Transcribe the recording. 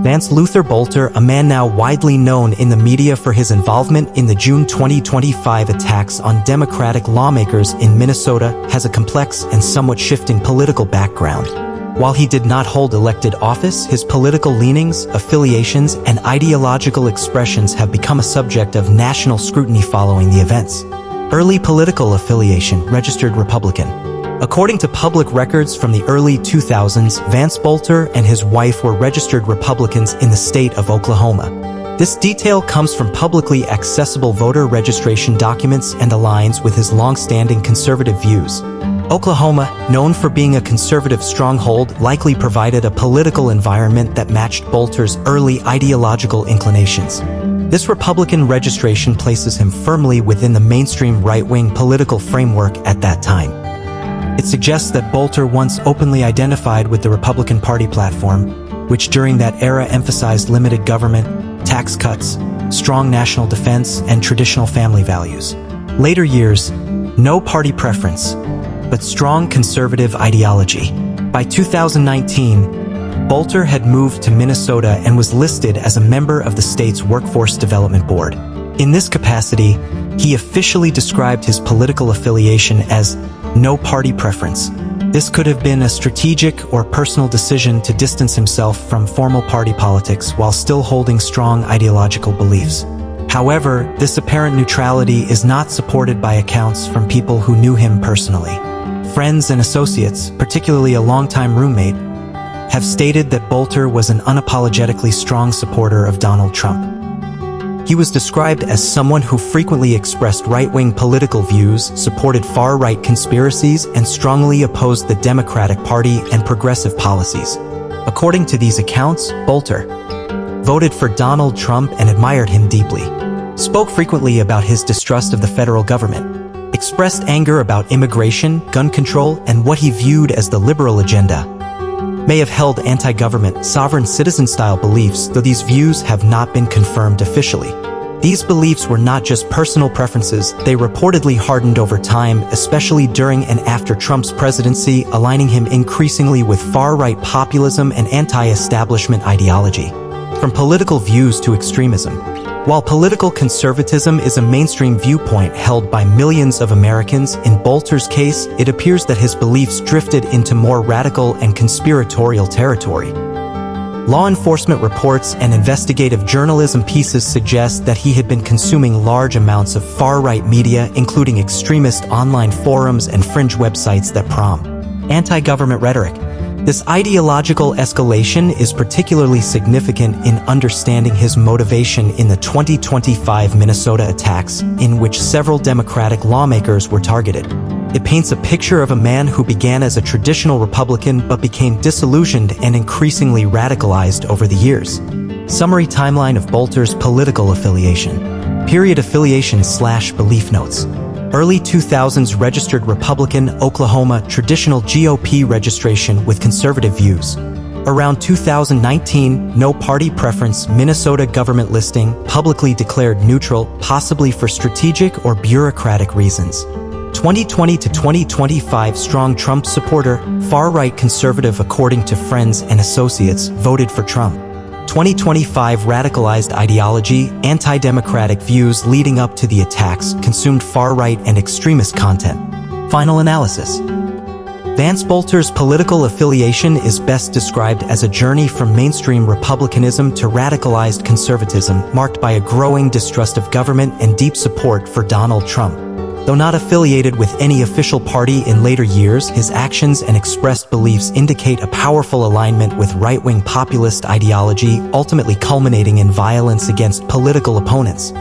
Vance Boelter, a man now widely known in the media for his involvement in the June 2025 attacks on Democratic lawmakers in Minnesota, has a complex and somewhat shifting political background. While he did not hold elected office, his political leanings, affiliations, and ideological expressions have become a subject of national scrutiny following the events. Early political affiliation: registered Republican. According to public records from the early 2000s, Vance Boelter and his wife were registered Republicans in the state of Oklahoma. This detail comes from publicly accessible voter registration documents and aligns with his long-standing conservative views. Oklahoma, known for being a conservative stronghold, likely provided a political environment that matched Boelter's early ideological inclinations. This Republican registration places him firmly within the mainstream right-wing political framework at that time. It suggests that Boelter once openly identified with the Republican Party platform, which during that era emphasized limited government, tax cuts, strong national defense, and traditional family values. Later years, no party preference, but strong conservative ideology. By 2019, Boelter had moved to Minnesota and was listed as a member of the state's Workforce Development Board. In this capacity, he officially described his political affiliation as no party preference. This could have been a strategic or personal decision to distance himself from formal party politics while still holding strong ideological beliefs. However, this apparent neutrality is not supported by accounts from people who knew him personally. Friends and associates, particularly a longtime roommate, have stated that Boelter was an unapologetically strong supporter of Donald Trump. He was described as someone who frequently expressed right-wing political views, supported far-right conspiracies, and strongly opposed the Democratic Party and progressive policies. According to these accounts, Boelter voted for Donald Trump and admired him deeply, spoke frequently about his distrust of the federal government, expressed anger about immigration, gun control, and what he viewed as the liberal agenda, may have held anti-government, sovereign citizen-style beliefs, though these views have not been confirmed officially. These beliefs were not just personal preferences, they reportedly hardened over time, especially during and after Trump's presidency, aligning him increasingly with far-right populism and anti-establishment ideology. From political views to extremism. While political conservatism is a mainstream viewpoint held by millions of Americans, in Boelter's case, it appears that his beliefs drifted into more radical and conspiratorial territory. Law enforcement reports and investigative journalism pieces suggest that he had been consuming large amounts of far-right media, including extremist online forums and fringe websites that prompt anti-government rhetoric. This ideological escalation is particularly significant in understanding his motivation in the 2025 Minnesota attacks, in which several Democratic lawmakers were targeted. It paints a picture of a man who began as a traditional Republican but became disillusioned and increasingly radicalized over the years. Summary timeline of Boelter's political affiliation. Period affiliation/belief notes. Early 2000s registered Republican, Oklahoma, traditional GOP registration with conservative views. Around 2019, no party preference, Minnesota government listing, publicly declared neutral, possibly for strategic or bureaucratic reasons. 2020 to 2025 strong Trump supporter, far-right conservative according to friends and associates, voted for Trump. 2025 radicalized ideology, anti-democratic views leading up to the attacks, consumed far-right and extremist content. Final analysis. Vance Boelter's political affiliation is best described as a journey from mainstream republicanism to radicalized conservatism, marked by a growing distrust of government and deep support for Donald Trump. Though not affiliated with any official party in later years, his actions and expressed beliefs indicate a powerful alignment with right-wing populist ideology, ultimately culminating in violence against political opponents.